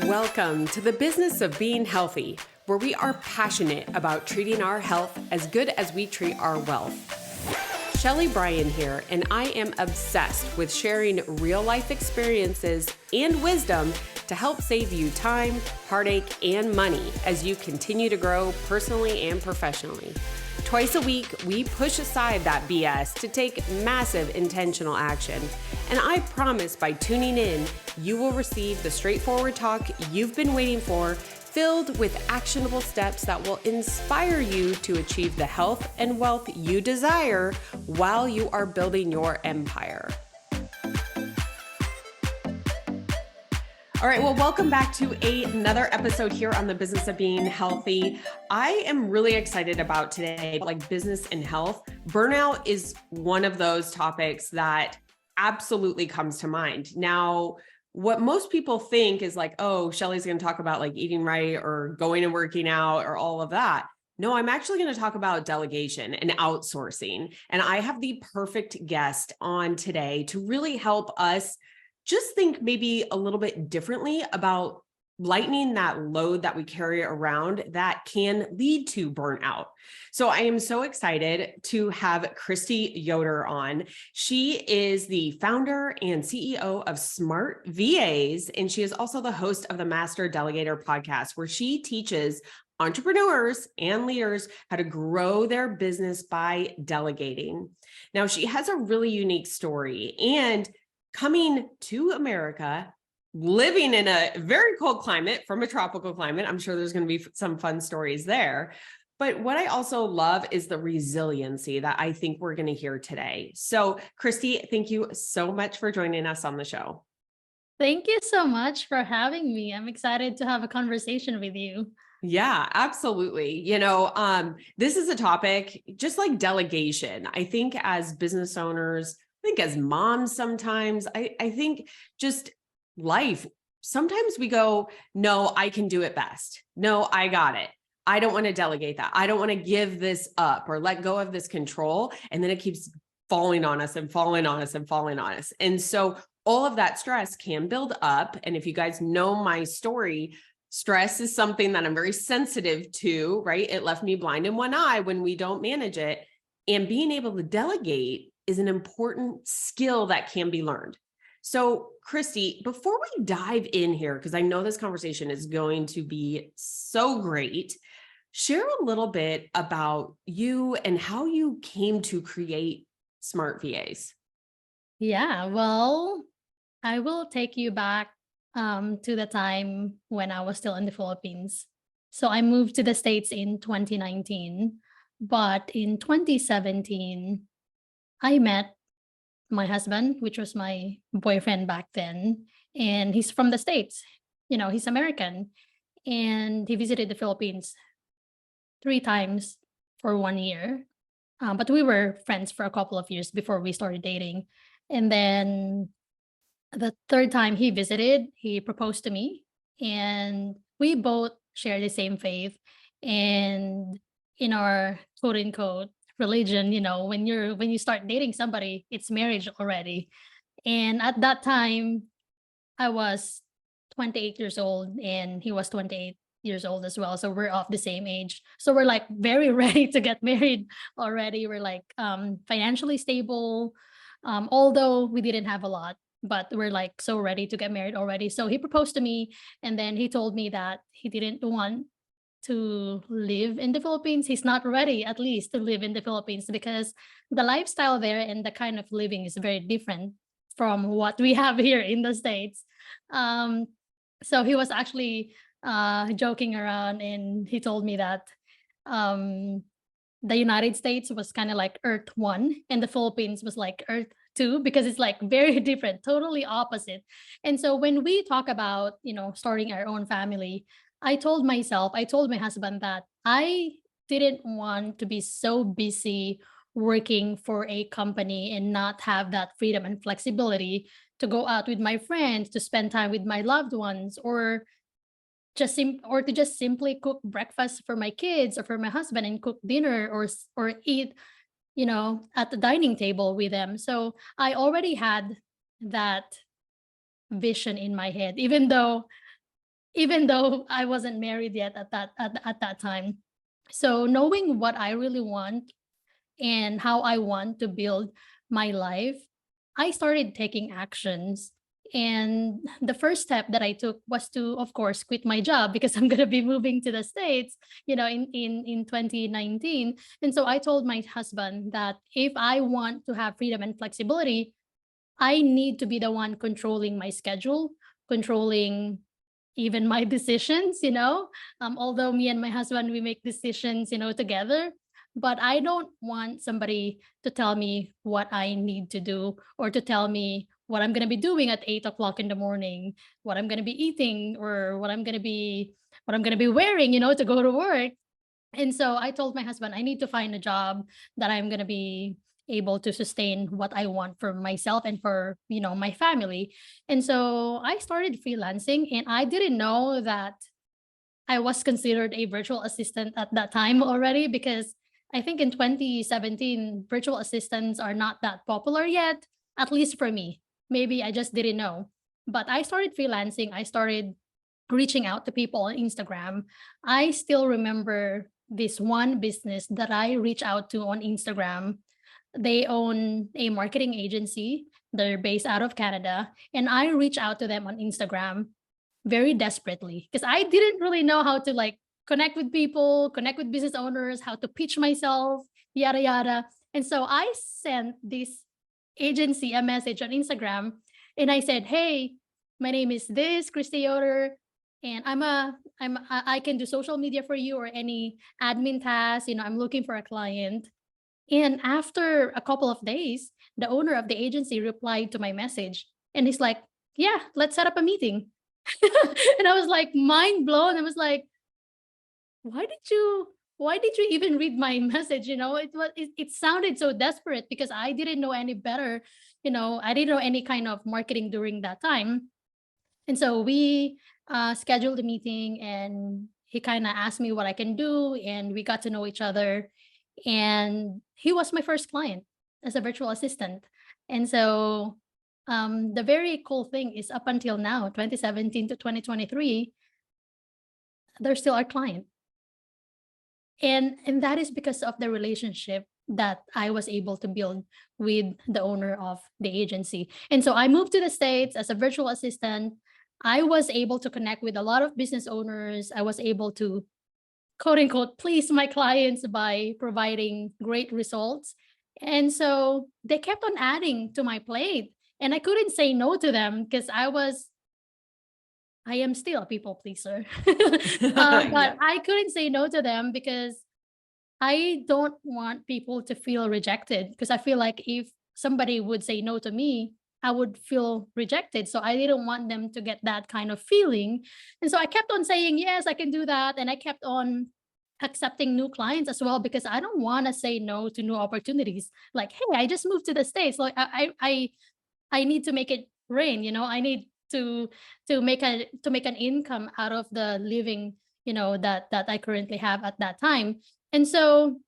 Welcome to the business of being healthy, where we are passionate about treating our health as good as we treat our wealth. Shelly Bryan here, and I am obsessed with sharing real-life experiences and wisdom to help save you time, heartache, and money as you continue to grow personally and professionally. Twice a week, we push aside that BS to take massive intentional action. And I promise by tuning in, you will receive the straightforward talk you've been waiting for, filled with actionable steps that will inspire you to achieve the health and wealth you desire while you are building your empire. All right, well, welcome back to another episode here on the business of being healthy. I am really excited about today, like business and health. Burnout is one of those topics that absolutely comes to mind. Now, what most people think is like, oh, Shelly's going to talk about like eating right or going and working out or all of that. No, I'm actually going to talk about delegation and outsourcing. And I have the perfect guest on today to really help us just think maybe a little bit differently about lightening that load that we carry around that can lead to burnout. So I am so excited to have Kristy Yoder on. She is the founder and CEO of Smart VAs, and she is also the host of the Master Delegator Podcast, where she teaches entrepreneurs and leaders how to grow their business by delegating. Now, she has a really unique story, and coming to America, living in a very cold climate from a tropical climate. I'm sure there's going to be some fun stories there. But what I also love is the resiliency that I think we're going to hear today. So, Kristy, thank you so much for joining us on the show. Thank you so much for having me. I'm excited to have a conversation with you. Yeah, absolutely. This is a topic just like delegation. I think as business owners, I think as moms sometimes, I think just life, sometimes we go, no, I can do it best. No, I got it. I don't want to delegate that. I don't want to give this up or let go of this control. And then it keeps falling on us and falling on us and falling on us. And so all of that stress can build up. And if you guys know my story, stress is something that I'm very sensitive to, right? It left me blind in one eye when we don't manage it. And being able to delegate is an important skill that can be learned. So, Kristy, before we dive in here, because I know this conversation is going to be so great, share a little bit about you and how you came to create Smart VAs. Yeah, well, I will take you back to the time when I was still in the Philippines. So I moved to the States in 2019, but in 2017, I met my husband, which was my boyfriend back then, and he's from the States. He's American, and he visited the Philippines 3 times for 1 year. But we were friends for a couple of years before we started dating. And then the third time he visited, he proposed to me, and we both share the same faith. And in our quote unquote religion, when you start dating somebody, it's marriage already. And at that time, I was 28 years old and he was 28 years old as well. So we're of the same age. So we're like very ready to get married already. We're like financially stable, although we didn't have a lot, but we're like so ready to get married already. So he proposed to me, and then he told me that he didn't want to live in the Philippines. He's not ready, at least, to live in the Philippines because the lifestyle there and the kind of living is very different from what we have here in the States. So he was actually joking around, and he told me that the United States was kind of like Earth 1 and the Philippines was like Earth 2, because it's like very different, totally opposite. And so when we talk about, starting our own family, I told my husband that I didn't want to be so busy working for a company and not have that freedom and flexibility to go out with my friends, to spend time with my loved ones, or to just simply cook breakfast for my kids or for my husband and cook dinner or eat, at the dining table with them. So I already had that vision in my head, even though even though I wasn't married yet at that time. So knowing what I really want and how I want to build my life, I started taking actions. And the first step that I took was to, of course, quit my job because I'm going to be moving to the States, in 2019. And so I told my husband that if I want to have freedom and flexibility, I need to be the one controlling my schedule, controlling even my decisions. Although me and my husband, we make decisions, together, but I don't want somebody to tell me what I need to do or to tell me what I'm going to be doing at 8 o'clock in the morning, what I'm going to be eating or what I'm going to be wearing, to go to work. And so I told my husband, I need to find a job that I'm going to be able to sustain what I want for myself and for, my family. And so I started freelancing, and I didn't know that I was considered a virtual assistant at that time already, because I think in 2017, virtual assistants are not that popular yet, at least for me. Maybe I just didn't know. But I started freelancing. I started reaching out to people on Instagram. I still remember this one business that I reached out to on Instagram. They own a marketing agency. They're based out of Canada. And I reached out to them on Instagram very desperately because I didn't really know how to like connect with people, connect with business owners, how to pitch myself, yada, yada. And so I sent this agency a message on Instagram, and I said, hey, my name is this Kristy Yoder, and I can do social media for you or any admin task. I'm looking for a client. And after a couple of days, the owner of the agency replied to my message, and he's like, yeah, let's set up a meeting. And I was like mind blown. I was like, why did you even read my message? It sounded so desperate because I didn't know any better. I didn't know any kind of marketing during that time. And so we scheduled a meeting, and he kind of asked me what I can do, and we got to know each other. And he was my first client as a virtual assistant. And so the very cool thing is, up until now, 2017 to 2023, they're still our client. And that is because of the relationship that I was able to build with the owner of the agency. And so I moved to the States as a virtual assistant. I was able to connect with a lot of business owners. I was able to, quote unquote, please my clients by providing great results. And so they kept on adding to my plate, and I couldn't say no to them because I am still a people pleaser. But Yeah. I couldn't say no to them because I don't want people to feel rejected, because I feel like if somebody would say no to me, I would feel rejected. So I didn't want them to get that kind of feeling. And so I kept on saying, yes, I can do that. And I kept on accepting new clients as well, because I don't want to say no to new opportunities. Like, hey, I just moved to the States. Like I need to make it rain. I need to make an income out of the living, that I currently have at that time. And so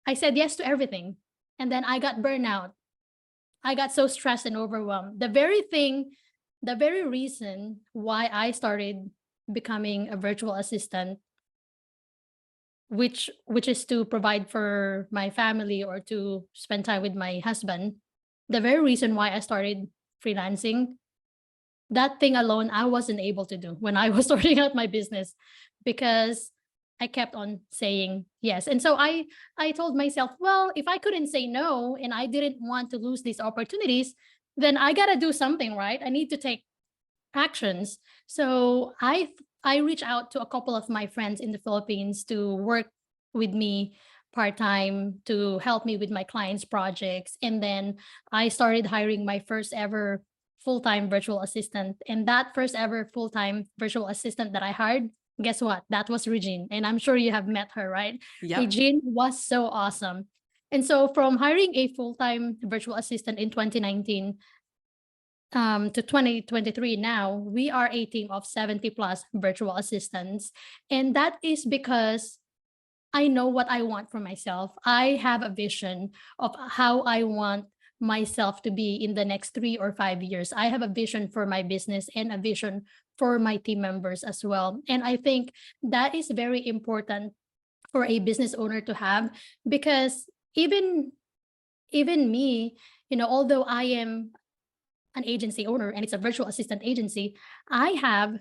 I said yes to everything. And then I got burnout. I got so stressed and overwhelmed. The very reason why I started becoming a virtual assistant, which is to provide for my family or to spend time with my husband. The very reason why I started freelancing, that thing alone I wasn't able to do when I was starting out my business, because I kept on saying yes. And so I told myself, well, if I couldn't say no and I didn't want to lose these opportunities, then I got to do something, right? I need to take actions. So I reached out to a couple of my friends in the Philippines to work with me part-time to help me with my clients' projects. And then I started hiring my first ever full-time virtual assistant. And that first ever full-time virtual assistant that I hired, guess what? That was Regine. And I'm sure you have met her, right? Yep. Regine was so awesome. And so from hiring a full-time virtual assistant in 2019 to 2023 now, we are a team of 70 plus virtual assistants. And that is because I know what I want for myself. I have a vision of how I want myself to be in the next 3 or 5 years. I have a vision for my business and a vision for my team members as well. And I think that is very important for a business owner to have, because even me, although I am an agency owner and it's a virtual assistant agency, I have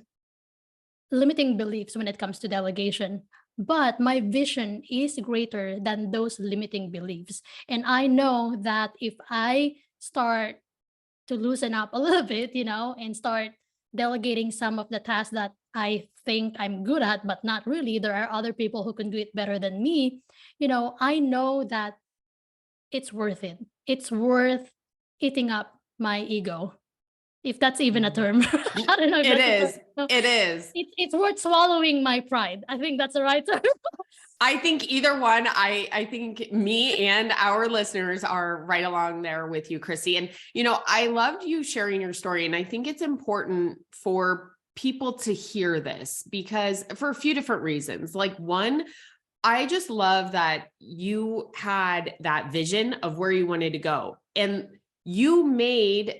limiting beliefs when it comes to delegation. But my vision is greater than those limiting beliefs. And I know that if I start to loosen up a little bit, and start delegating some of the tasks that I think I'm good at, but not really, there are other people who can do it better than me. I know that it's worth it. It's worth eating up my ego, if that's even a term. I don't know if It that's is. a term. It is. It's worth swallowing my pride. I think that's the right term. I think either one, I think me and our listeners are right along there with you, Kristy. And, I loved you sharing your story. And I think it's important for people to hear this, because for a few different reasons. Like, one, I just love that you had that vision of where you wanted to go. And you made,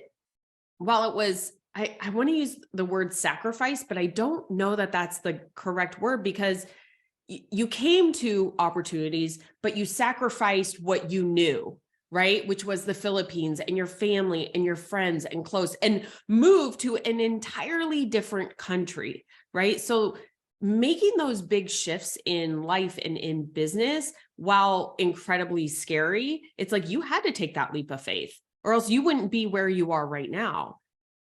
while it was, I want to use the word sacrifice, but I don't know that that's the correct word, because you came to opportunities, but you sacrificed what you knew, right? Which was the Philippines and your family and your friends and close, and moved to an entirely different country, right? So making those big shifts in life and in business, while incredibly scary, it's like you had to take that leap of faith, or else you wouldn't be where you are right now.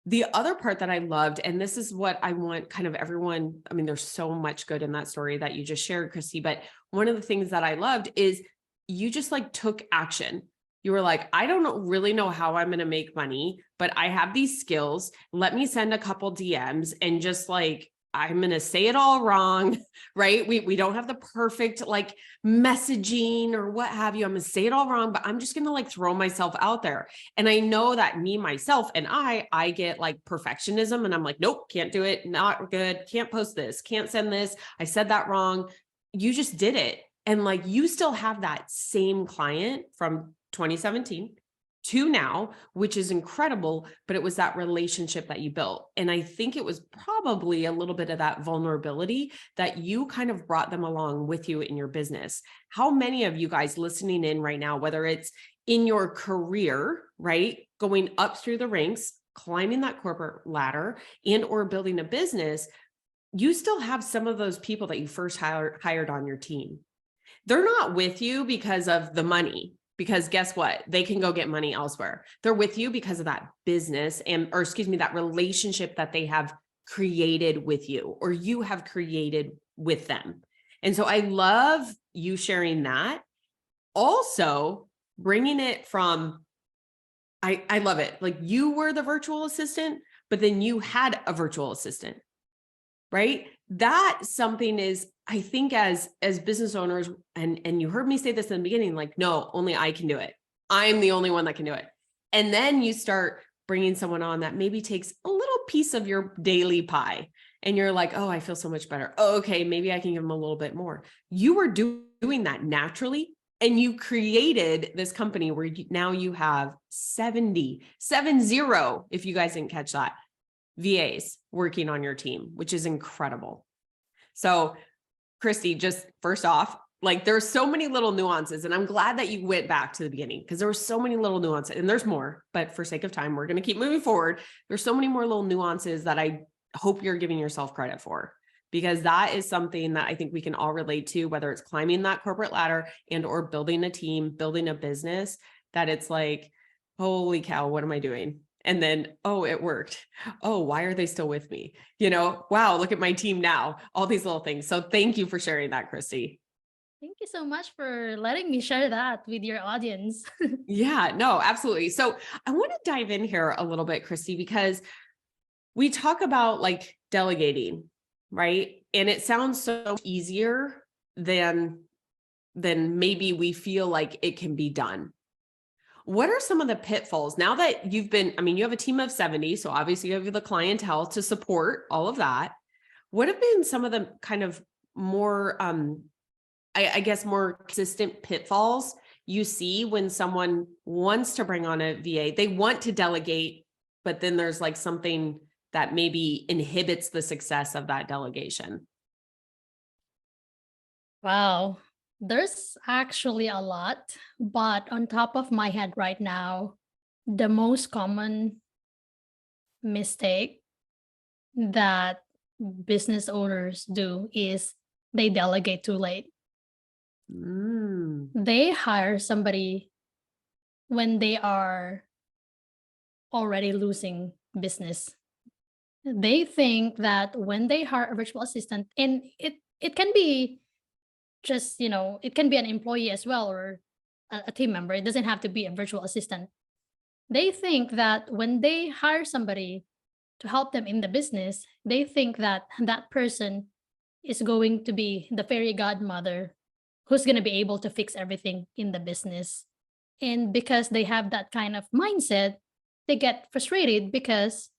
The other part that I loved, and this is what I want kind of everyone, I mean, there's so much good in that story that you just shared, Kristy, but one of the things that I loved is you just like took action. You were like, I don't really know how I'm going to make money, but I have these skills. Let me send a couple DMs and just like, I'm going to say it all wrong, right? We don't have the perfect like messaging or what have you. I'm going to say it all wrong, but I'm just going to like throw myself out there. And I know that me, myself, and I get like perfectionism, and I'm like, nope, can't do it. Not good. Can't post this. Can't send this. I said that wrong. You just did it. And like, you still have that same client from 2017 to now, which is incredible, but it was that relationship that you built. And I think it was probably a little bit of that vulnerability that you kind of brought them along with you in your business. How many of you guys listening in right now, whether it's in your career, right, going up through the ranks, climbing that corporate ladder, and or building a business, you still have some of those people that you first hired on your team. They're not with you because of the money, because guess what? They can go get money elsewhere. They're with you because of that business that relationship that they have created with you, or you have created with them. And so I love you sharing that. Also bringing it from, I love it. Like, you were the virtual assistant, but then you had a virtual assistant, right? That something is, I think as business owners, and you heard me say this in the beginning, like, no, only I can do it. I'm the only one that can do it. And then you start bringing someone on that maybe takes a little piece of your daily pie, and you're like, oh, I feel so much better. Oh, okay, maybe I can give them a little bit more. You were doing that naturally, and you created this company where now you have 70, if you guys didn't catch that, VAs working on your team, which is incredible. So Kristy, just first off, like, there's so many little nuances, and I'm glad that you went back to the beginning, because there were so many little nuances, and there's more, but for sake of time, we're going to keep moving forward. There's so many more little nuances that I hope you're giving yourself credit for, because that is something that I think we can all relate to, whether it's climbing that corporate ladder and or building a team, building a business, that it's like, holy cow, what am I doing? And then, oh, it worked. Oh, why are they still with me? Wow, look at my team now, all these little things. So thank you for sharing that, Kristy. Thank you so much for letting me share that with your audience. Yeah, no, absolutely. So I want to dive in here a little bit, Kristy, because we talk about like delegating, right? And it sounds so much easier than maybe we feel like it can be done. What are some of the pitfalls now that you have a team of 70, so obviously you have the clientele to support all of that. What have been some of the kind of more, I guess, more consistent pitfalls you see when someone wants to bring on a VA, they want to delegate, but then there's like something that maybe inhibits the success of that delegation? Wow. There's actually a lot, but on top of my head right now, the most common mistake that business owners do is they delegate too late. Mm. They hire somebody when they are already losing business. They think that when they hire a virtual assistant, and it can be just, it can be an employee as well, or a team member. It doesn't have to be a virtual assistant. They think that when they hire somebody to help them in the business, they think that that person is going to be the fairy godmother who's going to be able to fix everything in the business. And because they have that kind of mindset, they get frustrated because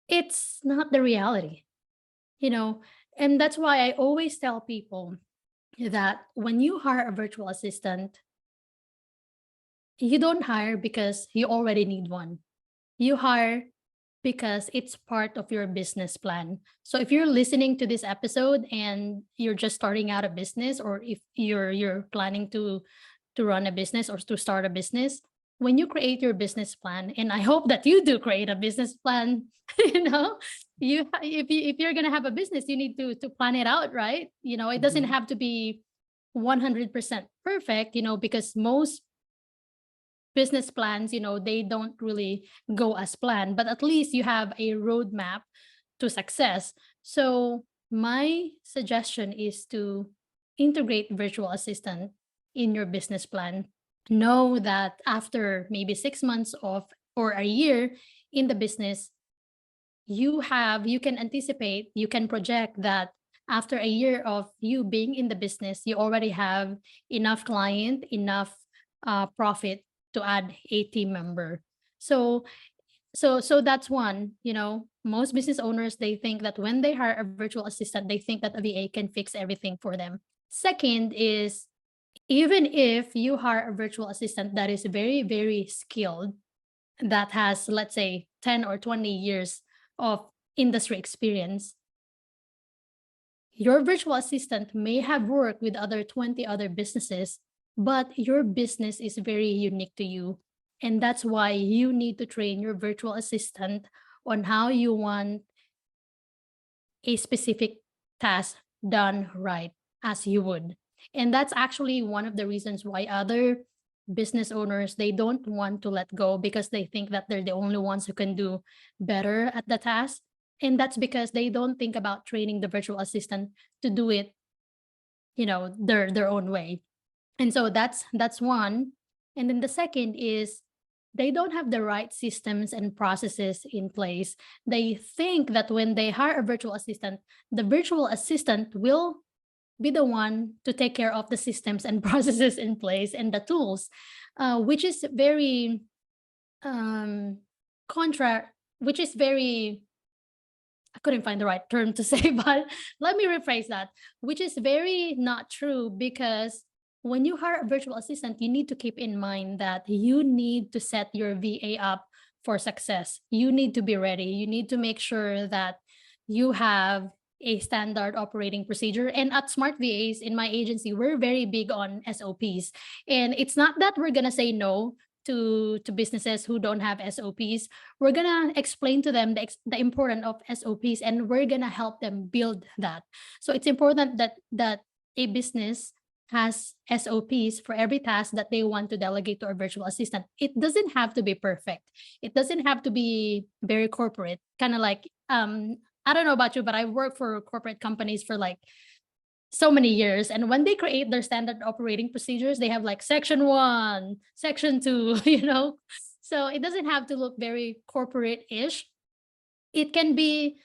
it's not the reality, you know. And that's why I always tell people that when you hire a virtual assistant, you don't hire because you already need one. You hire because it's part of your business plan. So if you're listening to this episode and you're just starting out a business, or if you're planning to run a business or to start a business, when you create your business plan, and I hope that you do create a business plan, you know, if you're gonna have a business, you need to plan it out, right? It doesn't Mhm. have to be 100% perfect, because most business plans, they don't really go as planned, but at least you have a roadmap to success. So my suggestion is to integrate virtual assistant in your business plan. Know that after maybe 6 months of or a year in the business, you can anticipate, you can project that after a year of you being in the business, you already have enough client, enough profit to add a team member. So so so that's one. Most business owners, they think that when they hire a virtual assistant, they think that a VA can fix everything for them. Second is, even if you hire a virtual assistant that is very, very skilled, that has, let's say, 10 or 20 years of industry experience, your virtual assistant may have worked with other 20 other businesses, but your business is very unique to you. And that's why you need to train your virtual assistant on how you want a specific task done right, as you would. And that's actually one of the reasons why other business owners, they don't want to let go, because they think that they're the only ones who can do better at the task. And that's because they don't think about training the virtual assistant to do it, their own way. And so that's one. And then the second is, they don't have the right systems and processes in place. They think that when they hire a virtual assistant, the virtual assistant will be the one to take care of the systems and processes in place and the tools, which is very um contra which is very, I couldn't find the right term to say, but let me rephrase that, which is very not true, because when you hire a virtual assistant, you need to keep in mind that you need to set your VA up for success. You need to be ready. You need to make sure that you have a standard operating procedure. And at Smart VAs in my agency, we're very big on SOPs. And it's not that we're going to say no to businesses who don't have SOPs. We're gonna explain to them the importance of SOPs, and we're gonna help them build that. So it's important that a business has SOPs for every task that they want to delegate to a virtual assistant. It doesn't have to be perfect. It doesn't have to be very corporate. Kind of like, I don't know about you, but I work for corporate companies for like so many years, and when they create their standard operating procedures, they have like section 1, section 2, so it doesn't have to look very corporate-ish. It can be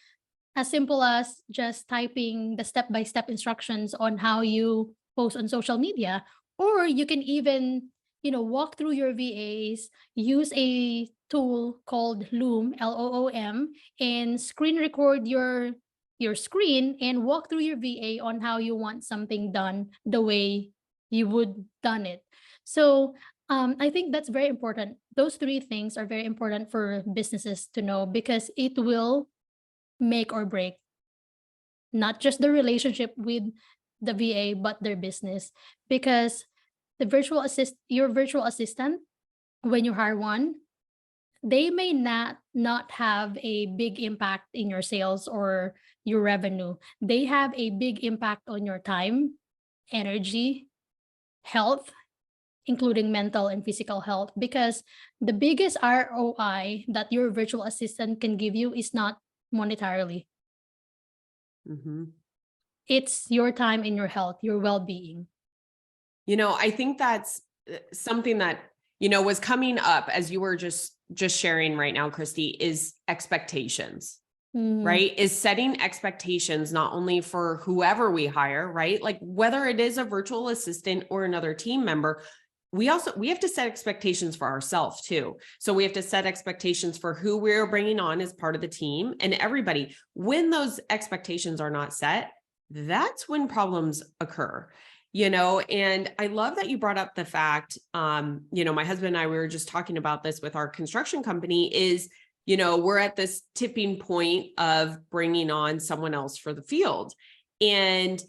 as simple as just typing the step-by-step instructions on how you post on social media, or you can even, walk through your VAs, use a tool called Loom, Loom, and screen record your screen and walk through your VA on how you want something done the way you would done it. So I think that's very important. Those three things are very important for businesses to know, because it will make or break not just the relationship with the VA, but their business. Because your virtual assistant, when you hire one, they may not have a big impact in your sales or your revenue. They have a big impact on your time, energy, health, including mental and physical health, because the biggest ROI that your virtual assistant can give you is not monetarily. Mhm. It's your time and your health, your well-being. I think that's something that, was coming up as you were just sharing right now, Kristy, is expectations, right? Is setting expectations, not only for whoever we hire, right? Like whether it is a virtual assistant or another team member, we have to set expectations for ourselves too. So we have to set expectations for who we're bringing on as part of the team and everybody. When those expectations are not set, that's when problems occur. And I love that you brought up the fact, my husband and I, we were just talking about this with our construction company is, we're at this tipping point of bringing on someone else for the field. And,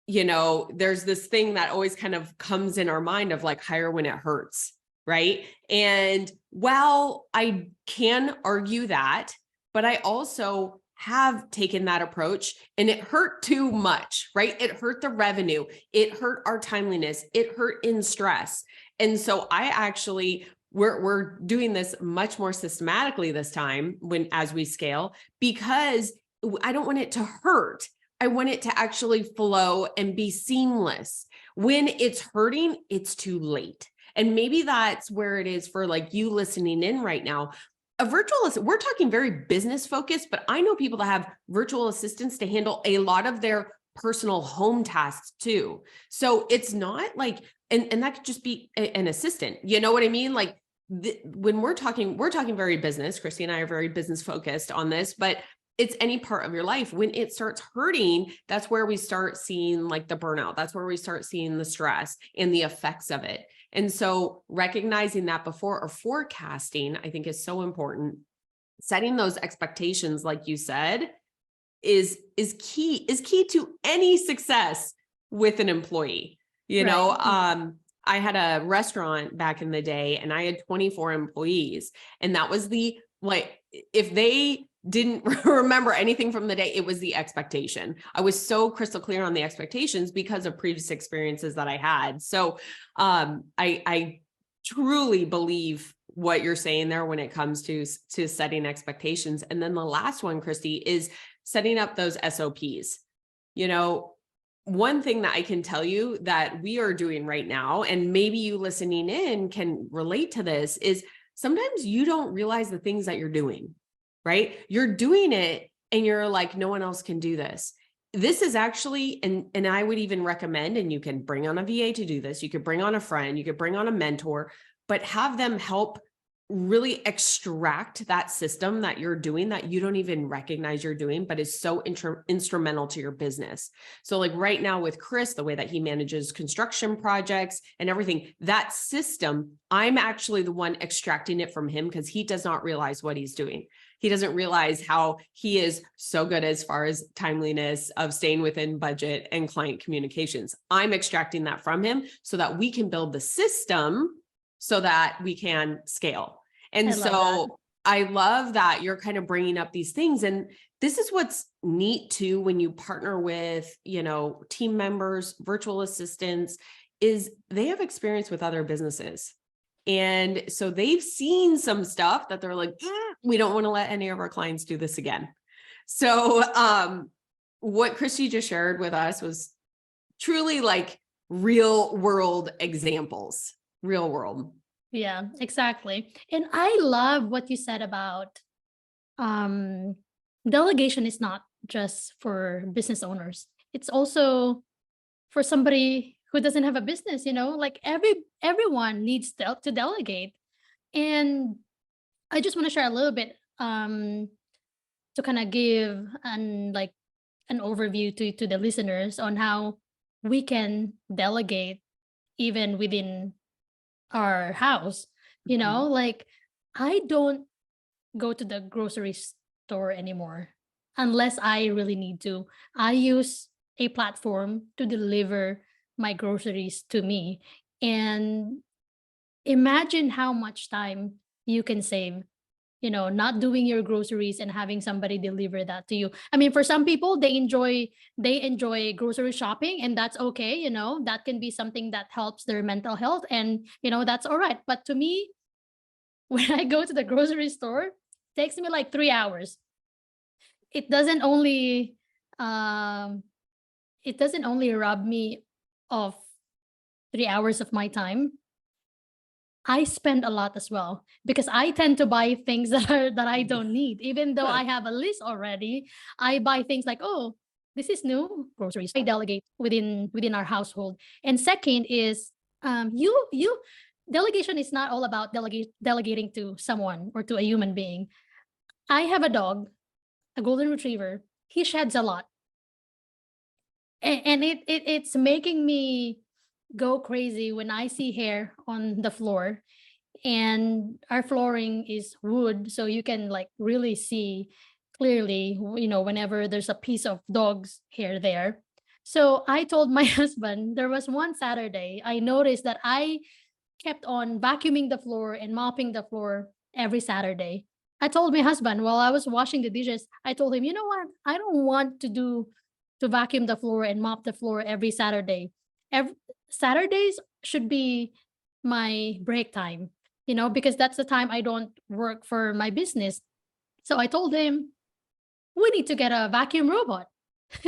there's this thing that always kind of comes in our mind of like, hire when it hurts. Right. And while I can argue that, but I also have taken that approach and it hurt too much, right? It hurt the revenue. It hurt our timeliness. It hurt in stress. And so we're doing this much more systematically this time as we scale, because I don't want it to hurt. I want it to actually flow and be seamless. When it's hurting, it's too late. And maybe that's where it is for like you listening in right now. A virtual assistant, we're talking very business focused, but I know people that have virtual assistants to handle a lot of their personal home tasks too. So it's not like, and that could just be an assistant. You know what I mean? Like when we're talking very business. Kristy and I are very business focused on this, but it's any part of your life. When it starts hurting, that's where we start seeing like the burnout. That's where we start seeing the stress and the effects of it. And so recognizing that before, or forecasting, I think is so important. Setting those expectations, like you said, is key to any success with an employee. I had a restaurant back in the day and I had 24 employees, and that was if they didn't remember anything from the day, it was the expectation. I was so crystal clear on the expectations because of previous experiences that I had. So I truly believe what you're saying there when it comes to setting expectations. And then the last one, Kristy, is setting up those SOPs. One thing that I can tell you that we are doing right now, and maybe you listening in can relate to this, is sometimes you don't realize the things that you're doing. Right? You're doing it and you're like, no one else can do this. This is actually, and I would even recommend, and you can bring on a VA to do this. You could bring on a friend, you could bring on a mentor, but have them help really extract that system that you're doing that you don't even recognize you're doing, but is so instrumental to your business. So like right now with Chris, the way that he manages construction projects and everything, that system, I'm actually the one extracting it from him because he does not realize what he's doing. He doesn't realize how he is so good as far as timeliness of staying within budget and client communications. I'm extracting that from him so that we can build the system so that we can scale. And I love that you're kind of bringing up these things. And this is what's neat too, when you partner with, team members, virtual assistants, is they have experience with other businesses. And so they've seen some stuff that they're like, we don't want to let any of our clients do this again. So what Kristy just shared with us was truly like real world examples, real world. Yeah, exactly. And I love what you said about delegation is not just for business owners. It's also for somebody who doesn't have a business, like everyone needs to delegate. And I just want to share a little bit to kind of give an overview to the listeners on how we can delegate even within our house, you know, like I don't go to the grocery store anymore unless I really need to. I use a platform to deliver my groceries to me. And imagine how much time you can save, you know, not doing your groceries and having somebody deliver that to you. I mean, for some people, they enjoy grocery shopping, and that's okay, you know, that can be something that helps their mental health, and you know, that's all right. But to me, when I go to the grocery store, it takes me like 3 hours. It doesn't only um it doesn't only rob me of 3 hours of my time. I spend a lot as well because I tend to buy things that I don't need. Even though I have a list already, I buy things like, oh, this is new groceries. I delegate within our household. And second is you delegation is not all about delegating to someone or to a human being. I have a dog, a golden retriever. He sheds a lot. And it's making me go crazy when I see hair on the floor, and our flooring is wood, so you can like really see clearly, you know, whenever there's a piece of dog's hair there. So I told my husband, there was one Saturday I noticed that I kept on vacuuming the floor and mopping the floor every Saturday. I told my husband while I was washing the dishes, I told him, you know what, I don't want to vacuum the floor and mop the floor every Saturday. Every Saturdays should be my break time, you know, because that's the time I don't work for my business. So I told him, we need to get a vacuum robot.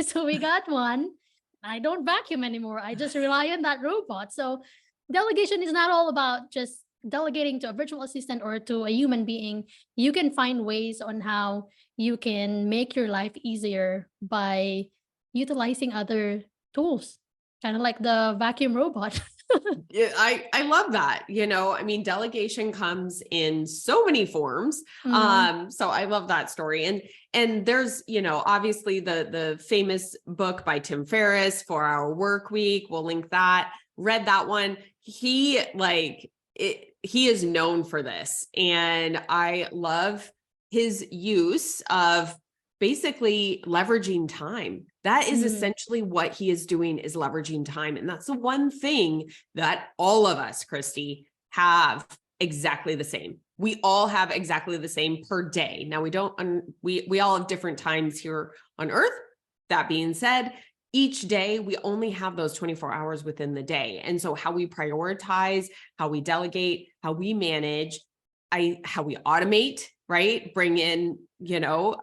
So we got one. I don't vacuum anymore. I just rely on that robot. So delegation is not all about just delegating to a virtual assistant or to a human being. You can find ways on how you can make your life easier by utilizing other tools, kind of like the vacuum robot. Yeah, I love that. You know, I mean, delegation comes in so many forms. So I love that story. And there's, you know, obviously the famous book by Tim Ferriss, 4 Hour Work Week. We'll link that. Read that one. He is known for this. And I love his use of basically leveraging time. That is essentially what he is doing, is leveraging time. And that's the one thing that all of us, Kristy, have exactly the same. We all have exactly the same per day. Now we all have different times here on Earth. That being said, each day we only have those 24 hours within the day. And so how we prioritize, how we delegate, how we manage, how we automate, right? Bring in, you know,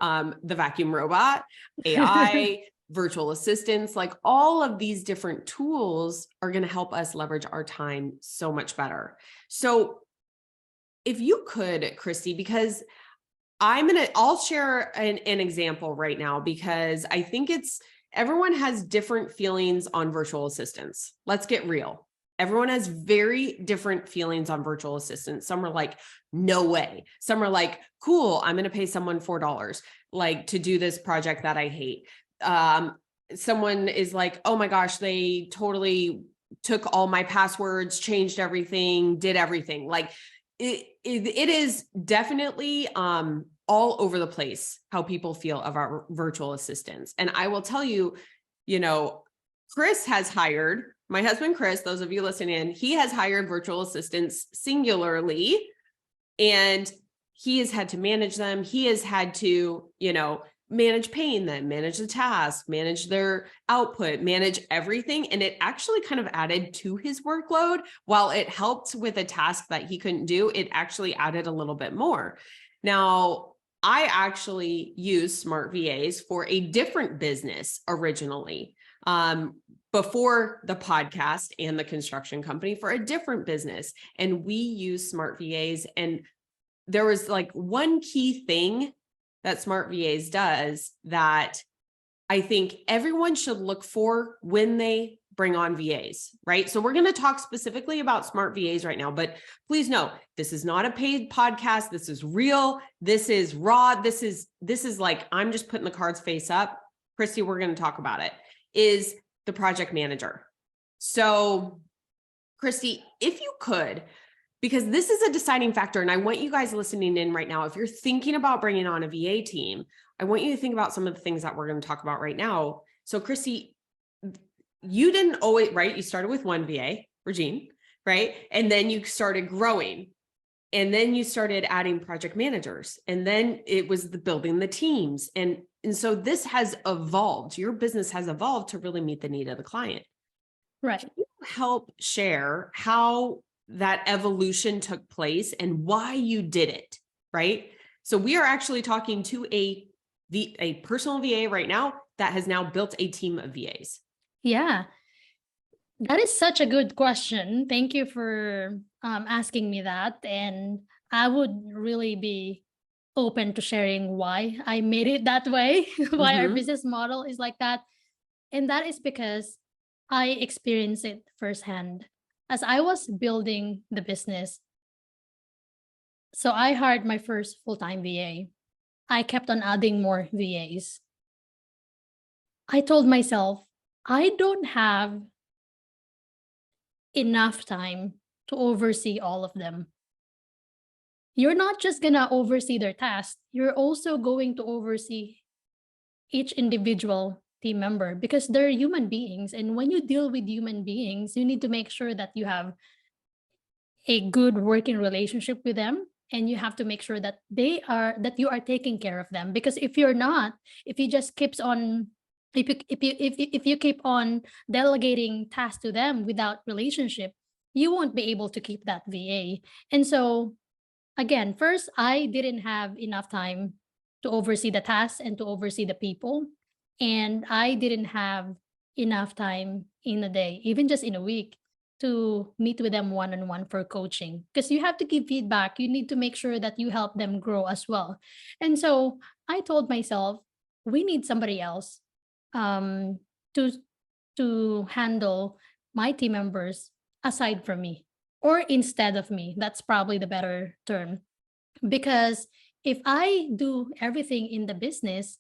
the vacuum robot, AI, virtual assistants, like all of these different tools are going to help us leverage our time so much better. So if you could, Kristy, because I'll share an example right now, because I think everyone has different feelings on virtual assistants. Let's get real. Everyone has very different feelings on virtual assistants. Some are like, no way. Some are like, cool, I'm going to pay someone $4 like to do this project that I hate. Someone is like, oh my gosh, they totally took all my passwords, changed everything, did everything. Like it is definitely all over the place how people feel of our virtual assistants. And I will tell you, you know, Chris has hired, my husband, Chris, those of you listening in, he has hired virtual assistants singularly, and he has had to manage them. He has had to, you know, manage paying them, manage the task, manage their output, manage everything. And it actually kind of added to his workload. While it helped with a task that he couldn't do, it actually added a little bit more. Now, I actually use Smart VAs for a different business originally, before the podcast and the construction company, for a different business. And we use Smart VAs. And there was like one key thing that Smart VAs does that I think everyone should look for when they bring on VAs, right? So we're going to talk specifically about Smart VAs right now, but please know, this is not a paid podcast. This is real. This is raw. This is like, I'm just putting the cards face up. Kristy, we're going to talk about it, is the project manager. So Kristy, if you could, because this is a deciding factor, and I want you guys listening in right now, if you're thinking about bringing on a VA team, I want you to think about some of the things that we're going to talk about right now. So Kristy, you didn't always, right? You started with one VA, Regine, right? And then you started growing. And then you started adding project managers. And then it was the building the teams. And so this has evolved. Your business has evolved to really meet the need of the client. Right. Can you help share how that evolution took place and why you did it, right? So we are actually talking to a personal VA right now that has now built a team of VAs. Yeah, that is such a good question. Thank you for asking me that. And I would really be open to sharing why I made it that way, why our business model is like that. And that is because I experienced it firsthand as I was building the business. So I hired my first full-time VA. I kept on adding more VAs. I told myself, I don't have enough time to oversee all of them. You're not just going to oversee their tasks, you're also going to oversee each individual team member because they're human beings. And when you deal with human beings, you need to make sure that you have a good working relationship with them. And you have to make sure that you are taking care of them. Because if you're not, if you just keeps on if you keep on delegating tasks to them without relationship, you won't be able to keep that VA. And so again, first, I didn't have enough time to oversee the tasks and to oversee the people. And I didn't have enough time in a day, even just in a week, to meet with them one-on-one for coaching. Because you have to give feedback. You need to make sure that you help them grow as well. And so I told myself, we need somebody else to handle my team members aside from me or instead of me. That's probably the better term. Because if I do everything in the business,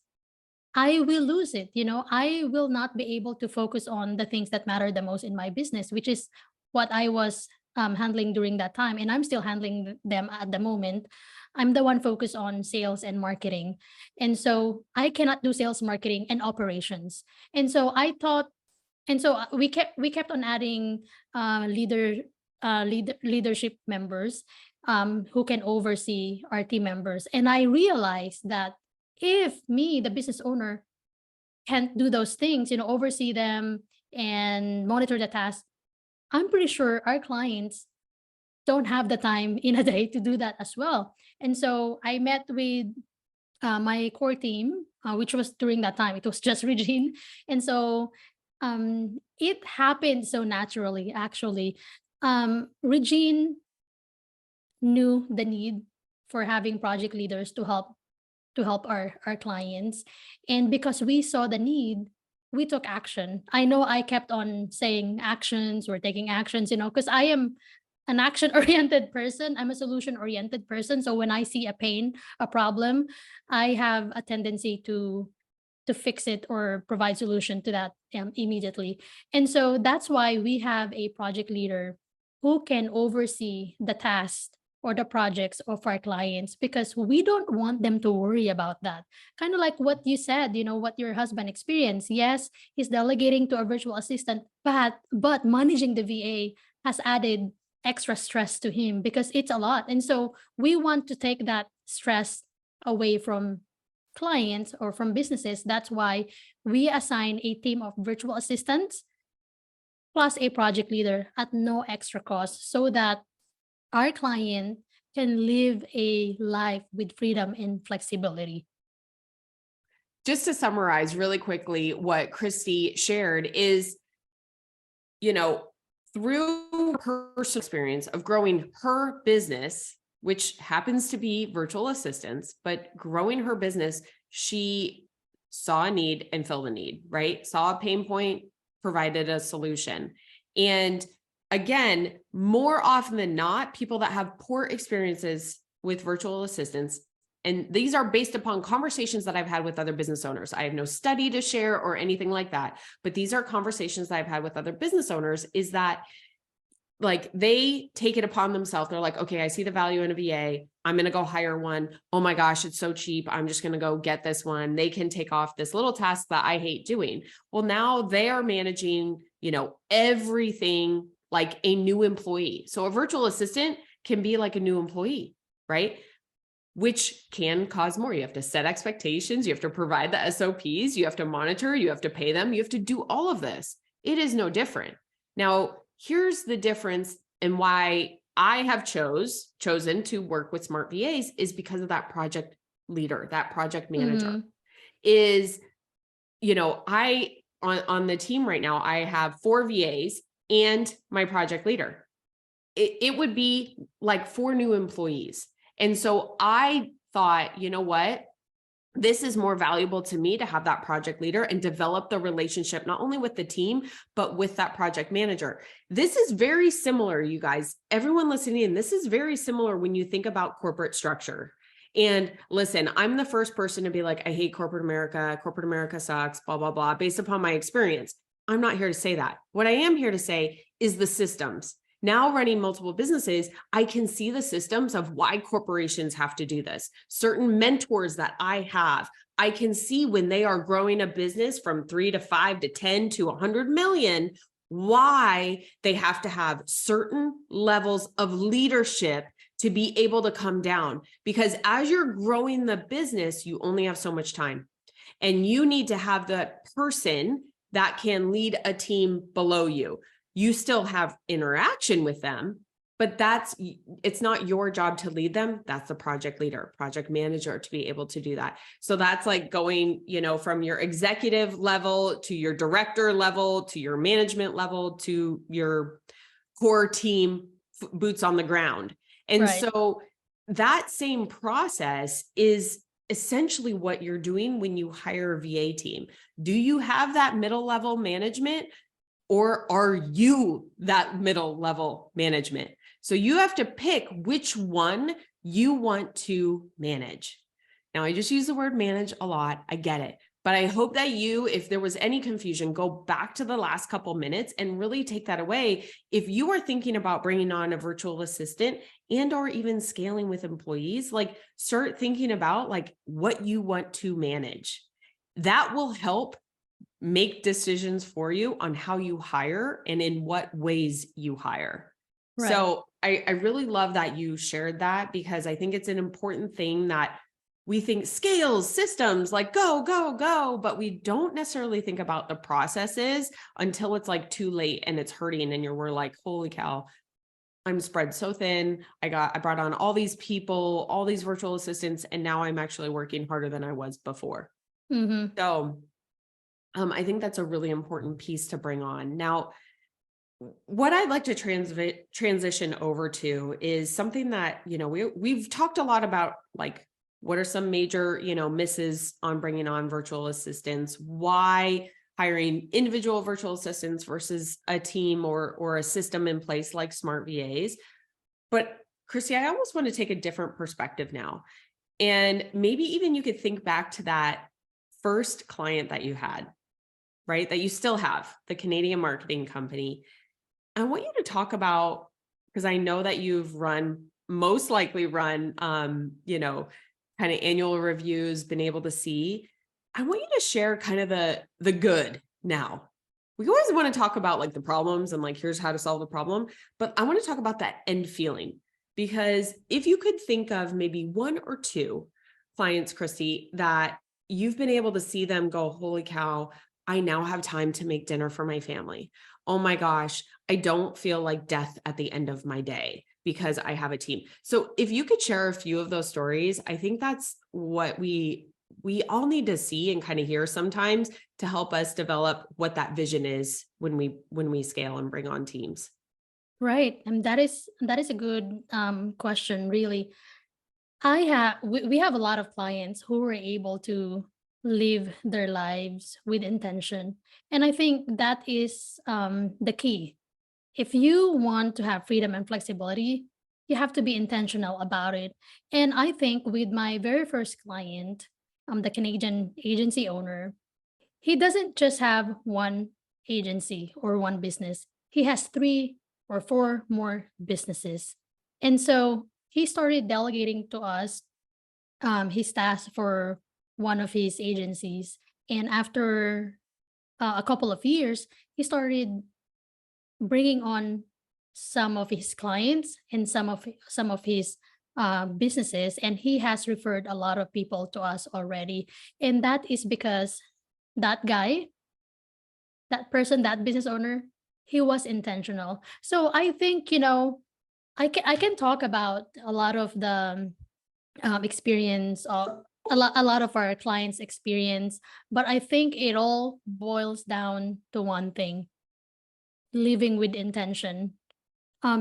I will lose it. I will not be able to focus on the things that matter the most in my business, which is what I was handling during that time. And I'm still handling them at the moment. I'm the one focused on sales and marketing. And so I cannot do sales, marketing, and operations. And so I thought, and so we kept on adding leadership members who can oversee our team members. And I realized that if me, the business owner, can't do those things, oversee them and monitor the tasks, I'm pretty sure our clients don't have the time in a day to do that as well. And so I met with my core team, which was during that time, it was just Regine. And so it happened so naturally, actually. Regine knew the need for having project leaders to help our clients. And because we saw the need, we took action. I know I kept on saying actions, we're taking actions, because I am an action-oriented person. I'm a solution-oriented person. So when I see a pain, a problem, I have a tendency to fix it or provide solution to that immediately. And so that's why we have a project leader who can oversee the tasks or the projects of our clients, because we don't want them to worry about that. Kind of like what you said, what your husband experienced. Yes, he's delegating to a virtual assistant, but managing the VA has added extra stress to him because it's a lot. And so we want to take that stress away from clients or from businesses. That's why we assign a team of virtual assistants plus a project leader at no extra cost, so that our client can live a life with freedom and flexibility. Just to summarize really quickly, what Kristy shared is, through her personal experience of growing her business, which happens to be virtual assistants, but growing her business, she saw a need and filled a need, right? Saw a pain point, provided a solution. And again, more often than not, people that have poor experiences with virtual assistants, and these are based upon conversations that I've had with other business owners. I have no study to share or anything like that, but these are conversations that I've had with other business owners, is that like they take it upon themselves. They're like, okay, I see the value in a VA. I'm going to go hire one. Oh my gosh, it's so cheap. I'm just going to go get this one. They can take off this little task that I hate doing. Well, now they are managing, everything like a new employee. So a virtual assistant can be like a new employee, right? Which can cause more. You have to set expectations. You have to provide the SOPs. You have to monitor. You have to pay them. You have to do all of this. It is no different. Now, here's the difference and why I have chosen to work with Smart VAs is because of that project leader, that project manager is, I on the team right now, I have 4 VAs and my project leader. It would be like 4 new employees. And so I thought, you know what? This is more valuable to me to have that project leader and develop the relationship, not only with the team, but with that project manager. This is very similar, you guys, everyone listening in, this is very similar when you think about corporate structure. And listen, I'm the first person to be like, I hate corporate America sucks, blah, blah, blah, based upon my experience. I'm not here to say that. What I am here to say is the systems. Now running multiple businesses, I can see the systems of why corporations have to do this. Certain mentors that I have, I can see when they are growing a business from 3 to 5 to 10 to 100 million, why they have to have certain levels of leadership to be able to come down. Because as you're growing the business, you only have so much time. And you need to have the person that can lead a team below you. You still have interaction with them, but it's not your job to lead them. That's the project leader, project manager to be able to do that. So that's like going, from your executive level to your director level, to your management level, to your core team boots on the ground. And so that same process is essentially what you're doing when you hire a VA team. Do you have that middle level management? Or are you that middle level management? So you have to pick which one you want to manage. Now, I just use the word manage a lot. I get it. But I hope that if there was any confusion, go back to the last couple minutes and really take that away. If you are thinking about bringing on a virtual assistant and or even scaling with employees, like start thinking about like what you want to manage. That will help make decisions for you on how you hire and in what ways you hire. Right. So I really love that you shared that because I think it's an important thing that we think scales, systems, like go, go, go, but we don't necessarily think about the processes until it's like too late and it's hurting and we're like, holy cow, I'm spread so thin. I brought on all these people, all these virtual assistants, and now I'm actually working harder than I was before. So I think that's a really important piece to bring on. Now, what I'd like to transition over to is something that, we've talked a lot about, like, what are some major, misses on bringing on virtual assistants? Why hiring individual virtual assistants versus a team or a system in place like Smart VAs? But Kristy, I almost want to take a different perspective now. And maybe even you could think back to that first client that you had, right? That you still have, the Canadian marketing company. I want you to talk about, because I know that you've most likely run, kind of annual reviews, been able to see. I want you to share kind of the good now. We always want to talk about like the problems and like, here's how to solve the problem. But I want to talk about that end feeling, because if you could think of maybe 1 or 2 clients, Kristy, that you've been able to see them go, holy cow, I now have time to make dinner for my family. Oh my gosh, I don't feel like death at the end of my day because I have a team. So if you could share a few of those stories, I think that's what we all need to see and kind of hear sometimes to help us develop what that vision is when we scale and bring on teams. Right. And that is a good question, really. We have a lot of clients who were able to live their lives with intention. And I think that is the key. If you want to have freedom and flexibility, you have to be intentional about it. And I think with my very first client, the Canadian agency owner, he doesn't just have one agency or one business. He has 3 or 4 more businesses. And so he started delegating to us his tasks for one of his agencies. And after a couple of years, he started bringing on some of his clients and some of his businesses, and he has referred a lot of people to us already. And that is because that guy, that person, that business owner, he was intentional. So I think, I can talk about a lot of the experience of a lot of our clients' experience, but I think it all boils down to one thing: living with intention.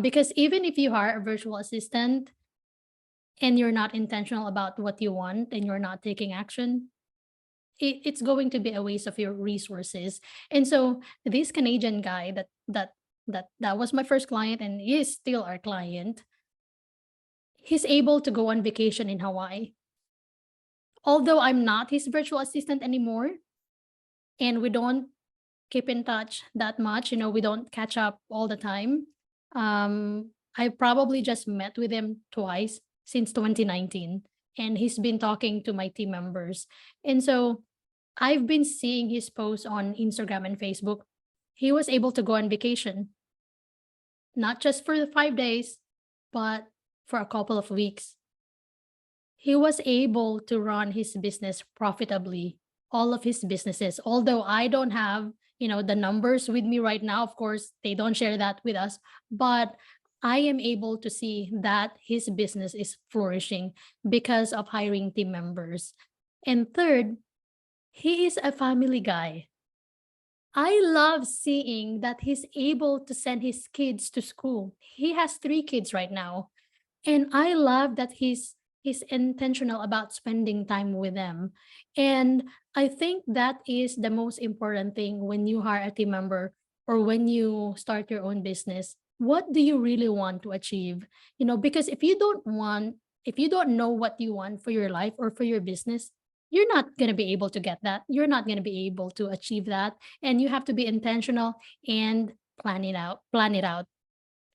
Because even if you hire a virtual assistant and you're not intentional about what you want and you're not taking action, it's going to be a waste of your resources. And so this Canadian guy that was my first client and is still our client, he's able to go on vacation in Hawaii. Although I'm not his virtual assistant anymore, and we don't keep in touch that much, we don't catch up all the time. I probably just met with him twice since 2019, and he's been talking to my team members. And so I've been seeing his posts on Instagram and Facebook. He was able to go on vacation, not just for the 5 days, but for a couple of weeks. He was able to run his business profitably, all of his businesses. Although I don't have, the numbers with me right now, of course, they don't share that with us, but I am able to see that his business is flourishing because of hiring team members. And third, he is a family guy. I love seeing that he's able to send his kids to school. He has 3 kids right now. And I love that he's intentional about spending time with them. And I think that is the most important thing when you hire a team member or when you start your own business. What do you really want to achieve? Because if you don't know what you want for your life or for your business, you're not going to be able to get that. You're not going to be able to achieve that. And you have to be intentional and plan it out.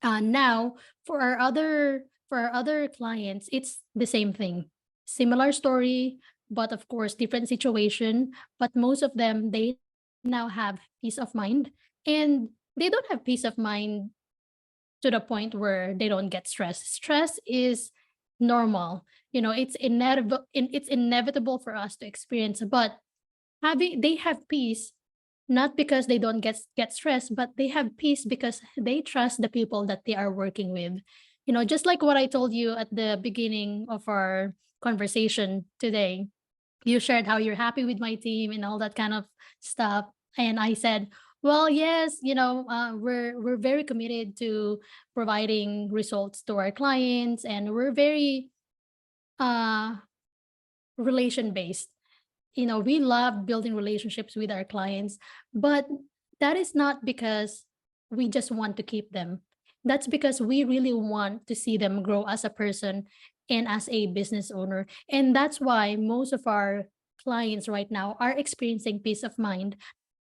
Now, for our other clients, it's the same thing. Similar story, but of course, different situation. But most of them, they now have peace of mind. And they don't have peace of mind to the point where they don't get stressed. Stress is normal. It's inevitable for us to experience, but they have peace not because they don't get stressed, but they have peace because they trust the people that they are working with. Just like what I told you at the beginning of our conversation today. You shared how you're happy with my team and all that kind of stuff, and I said, well, yes, we're very committed to providing results to our clients, and we're very uh relation based. We love building relationships with our clients, but that is not because we just want to keep them. That's because we really want to see them grow as a person and as a business owner. And that's why most of our clients right now are experiencing peace of mind.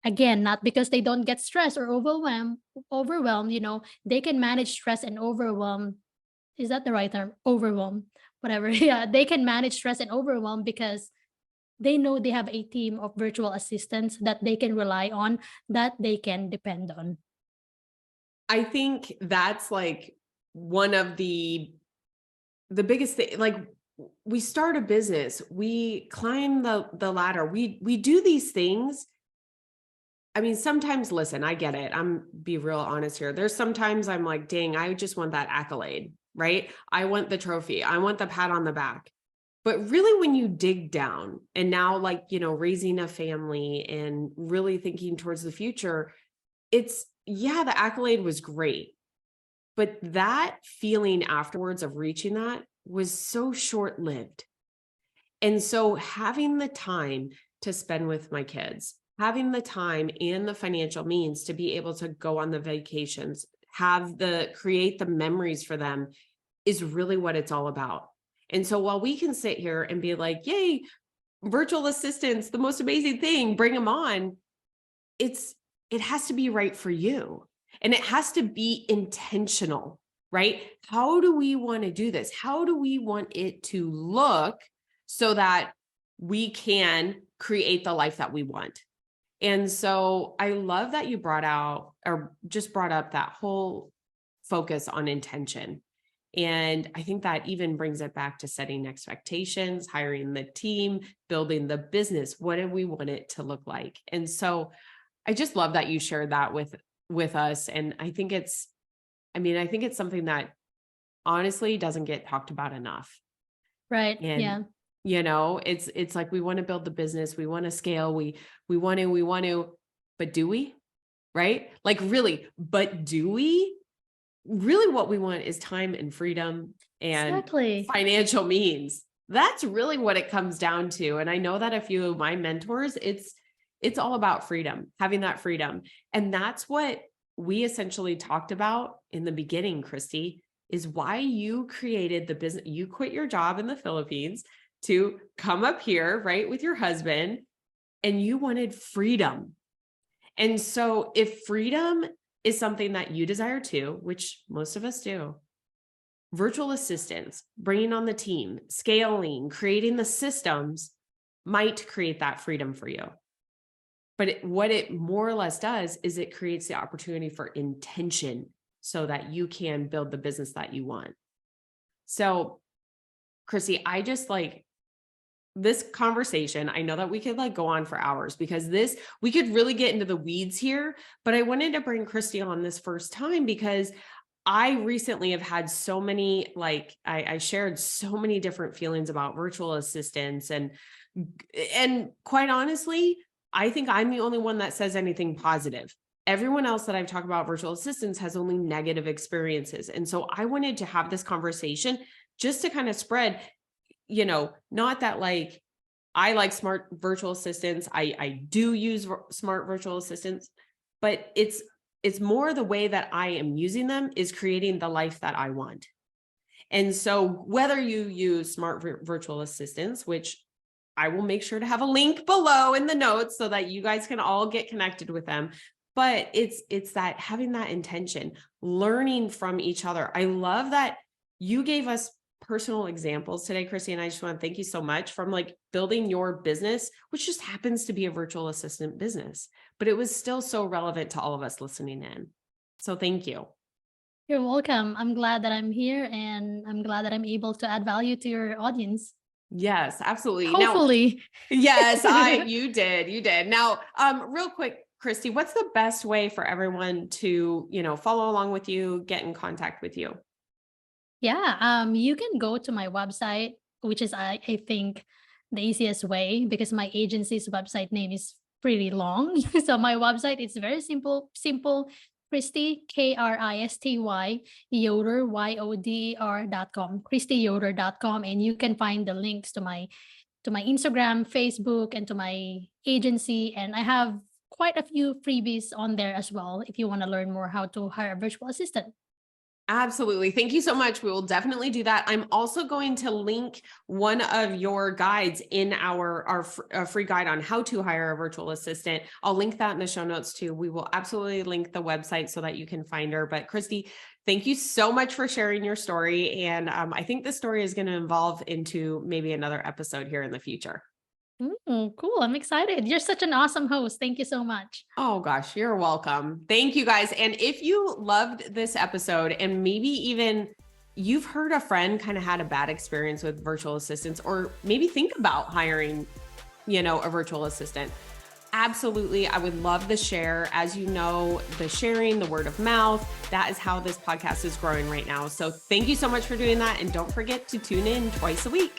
Again, not because they don't get stressed or overwhelmed, they can manage stress and overwhelm. Is that the right term? Overwhelm, whatever. Yeah, they can manage stress and overwhelm because they know they have a team of virtual assistants that they can rely on, that they can depend on. I think that's like one of the biggest thing. Like, we start a business, we climb the ladder, we do these things. I mean, sometimes, listen, I get it. I'm be real honest here. There's sometimes I'm like, dang, I just want that accolade, right? I want the trophy. I want the pat on the back. But really, when you dig down and now, like, raising a family and really thinking towards the future, the accolade was great. But that feeling afterwards of reaching that was so short-lived. And so having the time to spend with my kids, having the time and the financial means to be able to go on the vacations, create the memories for them is really what it's all about. And so while we can sit here and be like, yay, virtual assistants, the most amazing thing, bring them on, it has to be right for you. And it has to be intentional, right? How do we want to do this? How do we want it to look so that we can create the life that we want? And so I love that you brought up that whole focus on intention. And I think that even brings it back to setting expectations, hiring the team, building the business. What do we want it to look like? And so I just love that you shared that with us. And I think it's something that honestly doesn't get talked about enough. Right. And, yeah. It's like, we want to build the business, we want to scale, we want to, but do we? Right? Like really, but do we? Really what we want is time and freedom and Exactly. financial means. That's really what it comes down to. And I know that a few of my mentors, it's all about freedom, having that freedom. And that's what we essentially talked about in the beginning, Kristy, is why you created the business. You quit your job in the Philippines to come up here, right, with your husband, and you wanted freedom. And so if freedom is something that you desire too, which most of us do, virtual assistants, bringing on the team, scaling, creating the systems might create that freedom for you. But what it more or less does is it creates the opportunity for intention so that you can build the business that you want. So, Kristy, I just like this conversation. I know that we could go on for hours because we could really get into the weeds here, but I wanted to bring Kristy on this first time because I recently have had so many, I shared so many different feelings about virtual assistants and quite honestly, I think I'm the only one that says anything positive. Everyone else that I've talked about virtual assistants has only negative experiences. And so I wanted to have this conversation just to kind of spread, not that I like smart virtual assistants. I do use smart virtual assistants, but it's more the way that I am using them is creating the life that I want. And so whether you use smart virtual assistants, which I will make sure to have a link below in the notes so that you guys can all get connected with them. But it's that having that intention, learning from each other. I love that you gave us personal examples today, Kristy, and I just want to thank you so much from building your business, which just happens to be a virtual assistant business, but it was still so relevant to all of us listening in. So thank you. You're welcome. I'm glad that I'm here and I'm glad that I'm able to add value to your audience. Yes, absolutely. Hopefully. Now, yes, you did. Now, real quick, Kristy, what's the best way for everyone to, follow along with you, get in contact with you? Yeah, you can go to my website, which is I think the easiest way because my agency's website name is pretty long. So my website is very simple, Kristy, Kristy, Yoder, YODER.com, KristyYoder.com. And you can find the links to my Instagram, Facebook, and to my agency. And I have quite a few freebies on there as well if you want to learn more how to hire a virtual assistant. Absolutely. Thank you so much. We will definitely do that. I'm also going to link one of your guides in our free guide on how to hire a virtual assistant. I'll link that in the show notes too. We will absolutely link the website so that you can find her. But Kristy, thank you so much for sharing your story. And I think this story is going to evolve into maybe another episode here in the future. Cool. I'm excited. You're such an awesome host. Thank you so much. Oh gosh, you're welcome. Thank you guys. And if you loved this episode and maybe even you've heard a friend kind of had a bad experience with virtual assistants, or maybe think about hiring, a virtual assistant, absolutely. I would love the share. As you know, the sharing, the word of mouth, that is how this podcast is growing right now. So thank you so much for doing that. And don't forget to tune in twice a week.